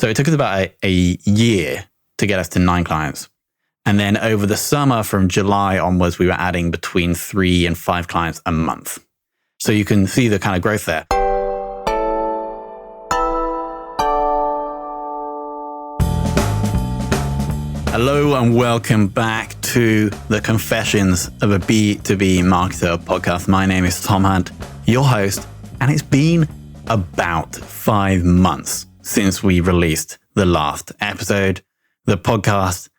So it took us about a year to get us to 9 clients. And then over the summer from July onwards, we were adding between 3 and 5 clients a month. So you can see the kind of growth there. Hello and welcome back to the Confessions of a B2B Marketer podcast. My name is Tom Hunt, your host, and it's been about 5 months since we released the last episode. The podcast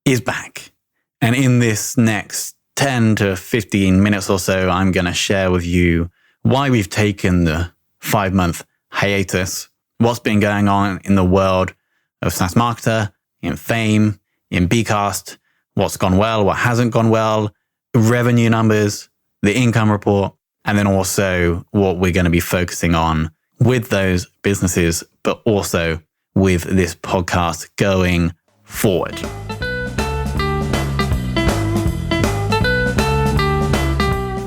is back. And in this next 10 to 15 minutes or so, I'm going to share with you why we've taken the 5-month hiatus, what's been going on in the world of SaaS Marketer, in Fame, in bCast, what's gone well, what hasn't gone well, revenue numbers, the income report, and then also what we're going to be focusing on with those businesses, but also with this podcast going forward.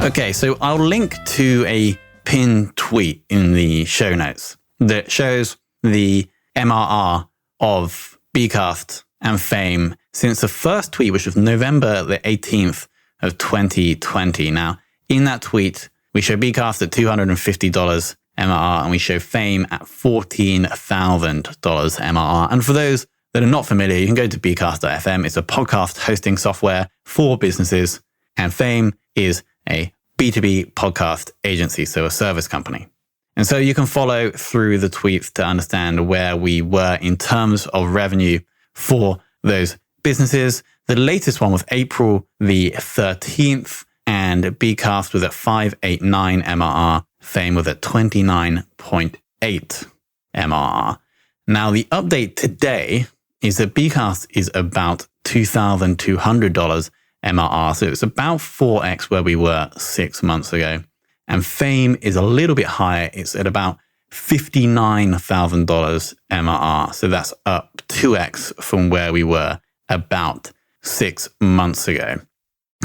Okay, so I'll link to a pinned tweet in the show notes that shows the MRR of bCast and Fame since the first tweet, which was November the 18th of 2020. Now, in that tweet, we show bCast at $250 MRR and we show Fame at $14,000 MRR. And for those that are not familiar, you can go to bcast.fm. It's a podcast hosting software for businesses, and Fame is a B2B podcast agency, so a service company. And so you can follow through the tweets to understand where we were in terms of revenue for those businesses. The latest one was April the 13th, and bCast was at 589 MRR. Fame was at 29.8 MRR. Now, the update today is that bCast is about $2,200 MRR. So it's about 4x where we were 6 months ago. And Fame is a little bit higher. It's at about $59,000 MRR. So that's up 2x from where we were about 6 months ago.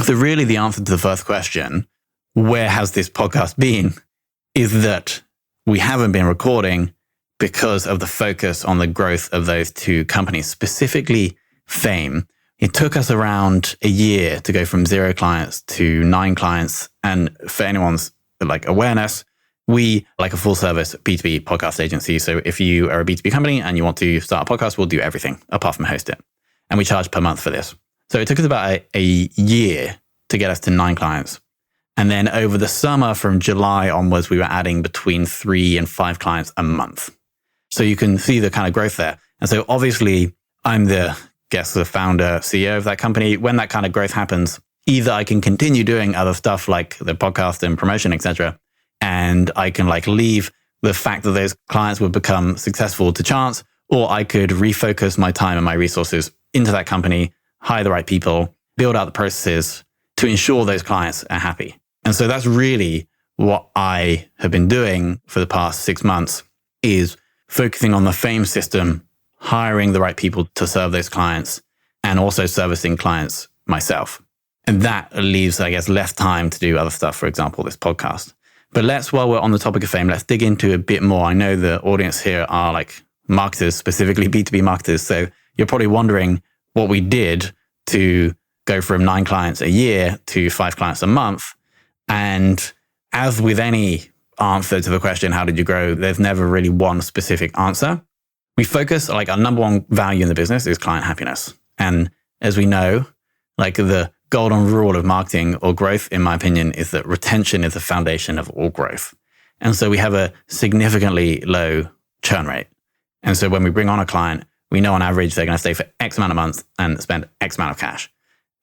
So really the answer to the first question, where has this podcast been, is that we haven't been recording because of the focus on the growth of those two companies, specifically Fame. It took us around a year to go from 0 clients to 9 clients. And for anyone's awareness, we like a full service B2B podcast agency. So if you are a B2B company and you want to start a podcast, we'll do everything apart from host it. And we charge per month for this. So it took us about a year to get us to 9 clients. And then over the summer from July onwards, we were adding between 3 and 5 clients a month. So you can see the kind of growth there. And so obviously I'm the founder, CEO of that company. When that kind of growth happens, either I can continue doing other stuff like the podcast and promotion, etc., and I can leave the fact that those clients would become successful to chance, or I could refocus my time and my resources into that company, hire the right people, build out the processes to ensure those clients are happy. And so that's really what I have been doing for the past 6 months, is focusing on the Fame system, hiring the right people to serve those clients, and also servicing clients myself. And that leaves, less time to do other stuff, for example, this podcast. But while we're on the topic of Fame, let's dig into a bit more. I know the audience here are marketers, specifically B2B marketers. So you're probably wondering what we did to go from 9 clients a year to 5 clients a month. And as with any answer to the question, how did you grow? There's never really one specific answer. We focus, our number one value in the business is client happiness. And as we know, the golden rule of marketing or growth, in my opinion, is that retention is the foundation of all growth. And so we have a significantly low churn rate. And so when we bring on a client, we know on average they're going to stay for X amount of months and spend X amount of cash.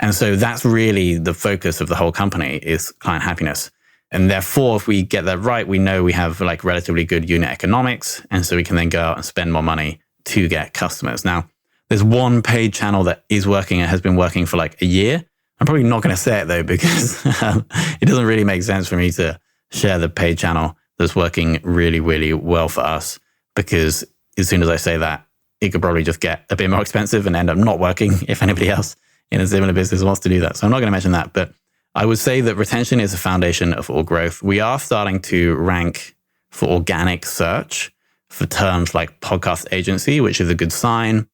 And so that's really the focus of the whole company, is client happiness. And therefore, if we get that right, we know we have relatively good unit economics. And so we can then go out and spend more money to get customers. Now, there's one paid channel that is working and has been working for a year. I'm probably not going to say it though, because it doesn't really make sense for me to share the paid channel that's working really, really well for us, because as soon as I say that, it could probably just get a bit more expensive and end up not working if anybody else in a similar business wants to do that. So I'm not going to mention that, but I would say that retention is the foundation of all growth. We are starting to rank for organic search for terms like podcast agency, which is a good sign.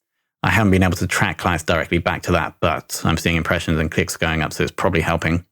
I haven't been able to track clients directly back to that, but I'm seeing impressions and clicks going up, so it's probably helping.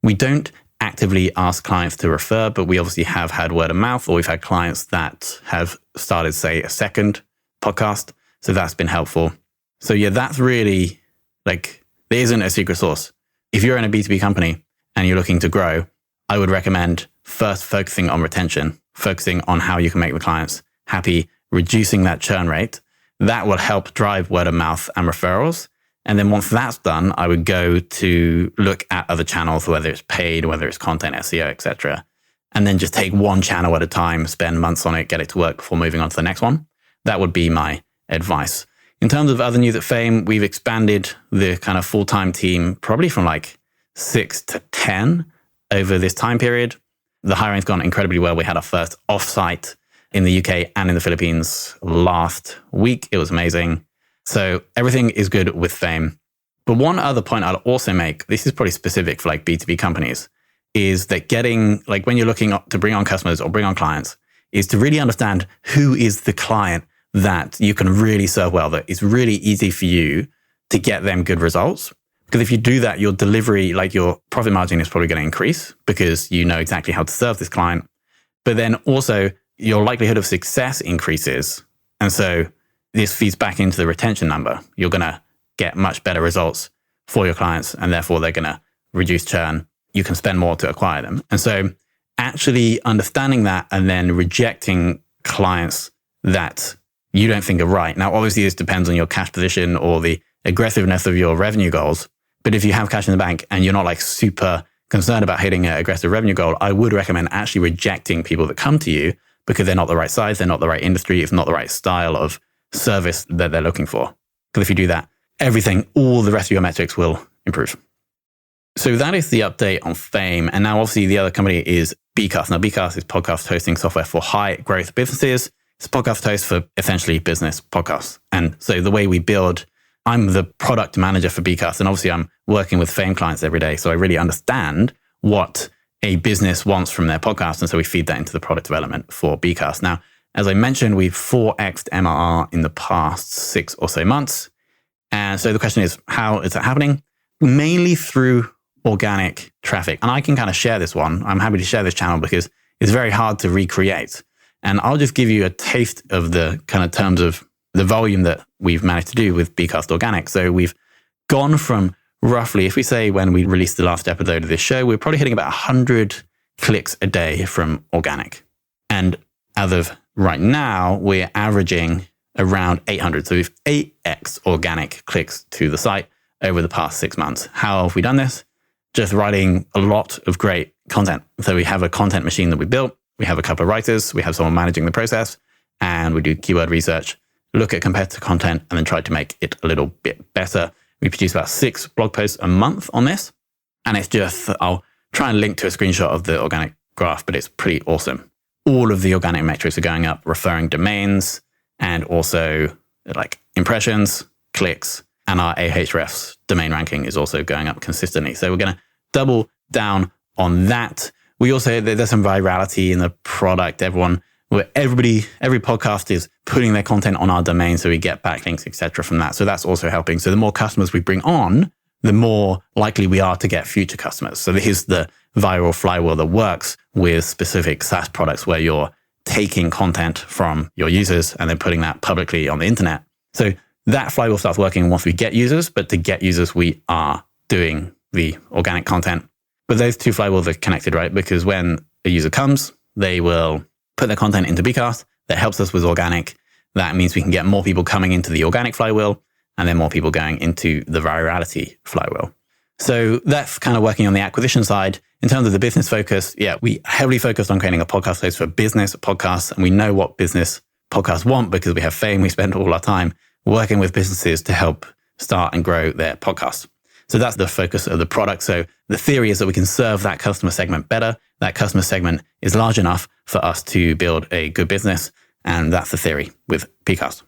We don't actively ask clients to refer, but we obviously have had word of mouth, or we've had clients that have started, say, a second podcast. So that's been helpful. So yeah, that's really like, there isn't a secret sauce. If you're in a B2B company and you're looking to grow, I would recommend first focusing on retention, focusing on how you can make the clients happy, reducing that churn rate. That will help drive word of mouth and referrals. And then once that's done, I would go to look at other channels, whether it's paid, whether it's content, SEO, etc. And then just take one channel at a time, spend months on it, get it to work before moving on to the next one. That would be my advice. In terms of other news at Fame, we've expanded the kind of full-time team probably from like 6 to 10 over this time period. The hiring's gone incredibly well. We had our first offsite in the UK and in the Philippines last week. It was amazing. So everything is good with Fame. But one other point I'll also make, this is probably specific for like B2B companies, is that getting, like when you're looking to bring on customers or bring on clients, is to really understand who is the client that you can really serve well, that it's really easy for you to get them good results. Because if you do that, your delivery, like your profit margin is probably going to increase because you know exactly how to serve this client. But then also your likelihood of success increases. And so this feeds back into the retention number. You're going to get much better results for your clients, and therefore they're going to reduce churn. You can spend more to acquire them. And so actually understanding that and then rejecting clients that you don't think are right. Now, obviously, this depends on your cash position or the aggressiveness of your revenue goals. But if you have cash in the bank and you're not like super concerned about hitting an aggressive revenue goal, I would recommend actually rejecting people that come to you because they're not the right size, they're not the right industry, it's not the right style of service that they're looking for. Because if you do that, everything, all the rest of your metrics will improve. So that is the update on Fame. And now obviously the other company is bCast. Now bCast is podcast hosting software for high growth businesses. It's a podcast host for essentially business podcasts. And so the way we build, I'm the product manager for bCast. And obviously I'm working with Fame clients every day. So I really understand what a business wants from their podcast. And so we feed that into the product development for bCast. Now, as I mentioned, we've 4x'd MRR in the past 6 or so months. And so the question is, how is that happening? Mainly through organic traffic. And I can kind of share this one. I'm happy to share this channel because it's very hard to recreate. And I'll just give you a taste of the kind of terms of the volume that we've managed to do with bCast Organic. So we've gone from roughly, if we say when we released the last episode of this show, we're probably hitting about 100 clicks a day from organic. And as of right now, we're averaging around 800. So we've 8x organic clicks to the site over the past 6 months. How have we done this? Just writing a lot of great content. So we have a content machine that we built. We have a couple of writers. We have someone managing the process, and we do keyword research, look at competitor content, and then try to make it a little bit better. We produce about 6 blog posts a month on this. And it's just, I'll try and link to a screenshot of the organic graph, but it's pretty awesome. All of the organic metrics are going up, referring domains, and also like impressions, clicks, and our Ahrefs domain ranking is also going up consistently. So we're going to double down on that. We also, there's some virality in the product. Every podcast is putting their content on our domain, so we get backlinks, etc. from that. So that's also helping. So the more customers we bring on, the more likely we are to get future customers. So this is the viral flywheel that works with specific SaaS products where you're taking content from your users and then putting that publicly on the internet. So that flywheel starts working once we get users, but to get users, we are doing the organic content. But those two flywheels are connected, right? Because when a user comes, they will put their content into bCast. That helps us with organic. That means we can get more people coming into the organic flywheel and then more people going into the virality flywheel. So that's kind of working on the acquisition side. In terms of the business focus, we heavily focused on creating a podcast host for business podcasts. And we know what business podcasts want because we have Fame. We spend all our time working with businesses to help start and grow their podcasts. So that's the focus of the product. So the theory is that we can serve that customer segment better. That customer segment is large enough for us to build a good business. And that's the theory with bCast.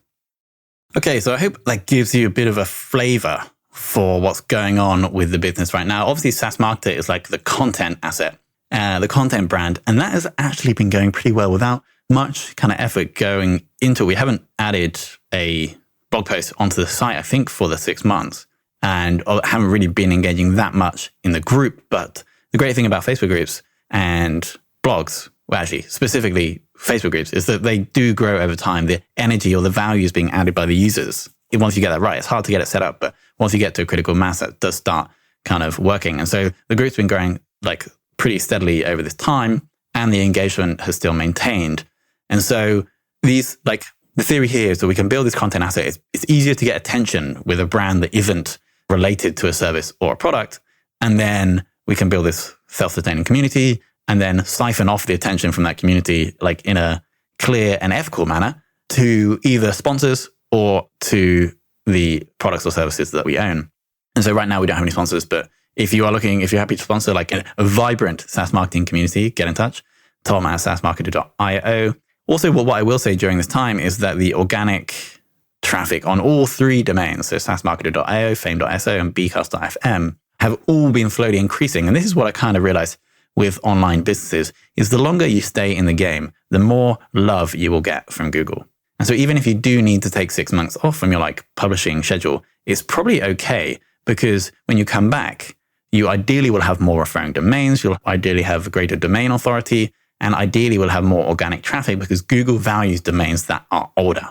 Okay, so I hope that gives you a bit of a flavor for what's going on with the business right now. Obviously, SaaS Marketer is like the content asset, the content brand. And that has actually been going pretty well without much kind of effort going into it. We haven't added a blog post onto the site, I think, for the 6 months, and haven't really been engaging that much in the group. But the great thing about Facebook groups and blogs, well, actually, specifically Facebook groups, is that they do grow over time. The energy or the value is being added by the users. Once you get that right, it's hard to get it set up, but once you get to a critical mass, that does start kind of working. And so the group's been growing like pretty steadily over this time, and the engagement has still maintained. And so these, like, the theory here is that we can build this content asset. It's easier to get attention with a brand that isn't related to a service or a product. And then we can build this self-sustaining community and then siphon off the attention from that community, like in a clear and ethical manner, to either sponsors or to the products or services that we own. And so right now we don't have any sponsors, but if you're happy to sponsor like a vibrant SaaS marketing community, get in touch. Tom at saasmarketer.io. Also, what I will say during this time is that the organic traffic on all 3 domains, so saasmarketer.io, fame.so, and bcast.fm, have all been slowly increasing. And this is what I kind of realized with online businesses, is the longer you stay in the game, the more love you will get from Google. And so even if you do need to take 6 months off from your like publishing schedule, it's probably okay, because when you come back, you ideally will have more referring domains, you'll ideally have greater domain authority, and ideally will have more organic traffic, because Google values domains that are older.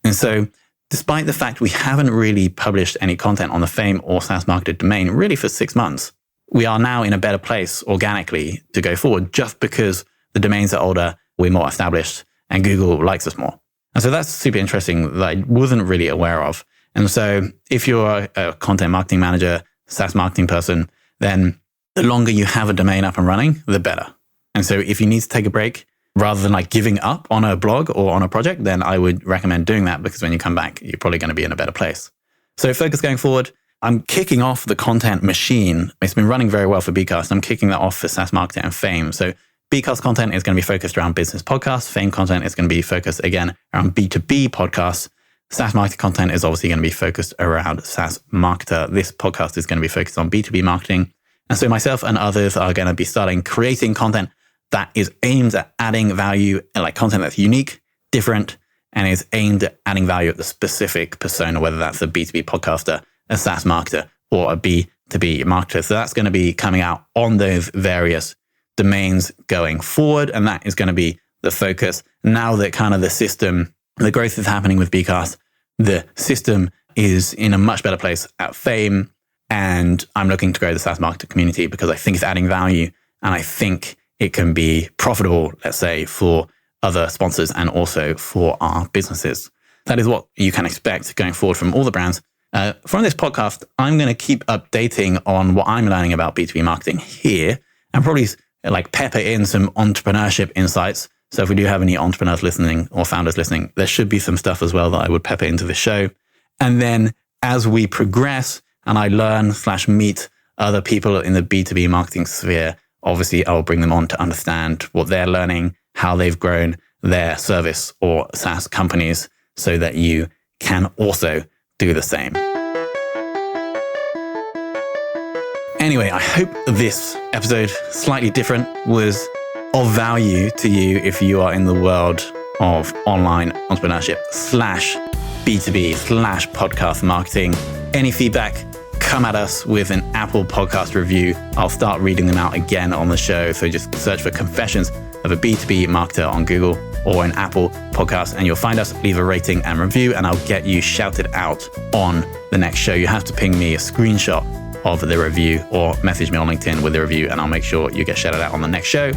And so despite the fact we haven't really published any content on the Fame or SaaS Marketer domain really for 6 months, we are now in a better place organically to go forward, just because the domains are older, we're more established, and Google likes us more. And so that's super interesting that I wasn't really aware of. And so if you're a content marketing manager, SaaS marketing person, then the longer you have a domain up and running, the better. And so if you need to take a break, rather than like giving up on a blog or on a project, then I would recommend doing that, because when you come back, you're probably going to be in a better place. So focus going forward. I'm kicking off the content machine. It's been running very well for bCast. I'm kicking that off for SaaS Marketer and Fame. So bCast content is going to be focused around business podcasts. Fame content is going to be focused again around B2B podcasts. SaaS Marketer content is obviously going to be focused around SaaS Marketer. This podcast is going to be focused on B2B marketing. And so myself and others are going to be starting creating content that is aimed at adding value, and like content that's unique, different, and is aimed at adding value at the specific persona, whether that's a B2B podcaster, a SaaS marketer, or a B2B marketer. So that's going to be coming out on those various domains going forward. And that is going to be the focus. Now that kind of the system, the growth is happening with bCast, the system is in a much better place at Fame. And I'm looking to grow the SaaS marketer community because I think it's adding value, and I think it can be profitable, let's say, for other sponsors and also for our businesses. That is what you can expect going forward from all the brands. From this podcast, I'm going to keep updating on what I'm learning about B2B marketing here, and probably like pepper in some entrepreneurship insights. So if we do have any entrepreneurs listening or founders listening, there should be some stuff as well that I would pepper into the show. And then as we progress and I learn/meet other people in the B2B marketing sphere, obviously I'll bring them on to understand what they're learning, how they've grown their service or SaaS companies, so that you can also do the same. Anyway, I hope this episode, slightly different, was of value to you if you are in the world of online entrepreneurship /B2B/podcast marketing. Any feedback, come at us with an Apple podcast review. I'll start reading them out again on the show. So just search for Confessions of a B2B Marketer on Google or an Apple podcast, and you'll find us. Leave a rating and review, and I'll get you shouted out on the next show. You have to ping me a screenshot of the review or message me on LinkedIn with the review, and I'll make sure you get shouted out on the next show.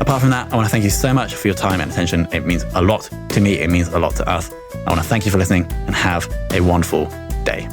Apart from that, I want to thank you so much for your time and attention. It means a lot to me. It means a lot to us. I want to thank you for listening, and have a wonderful day.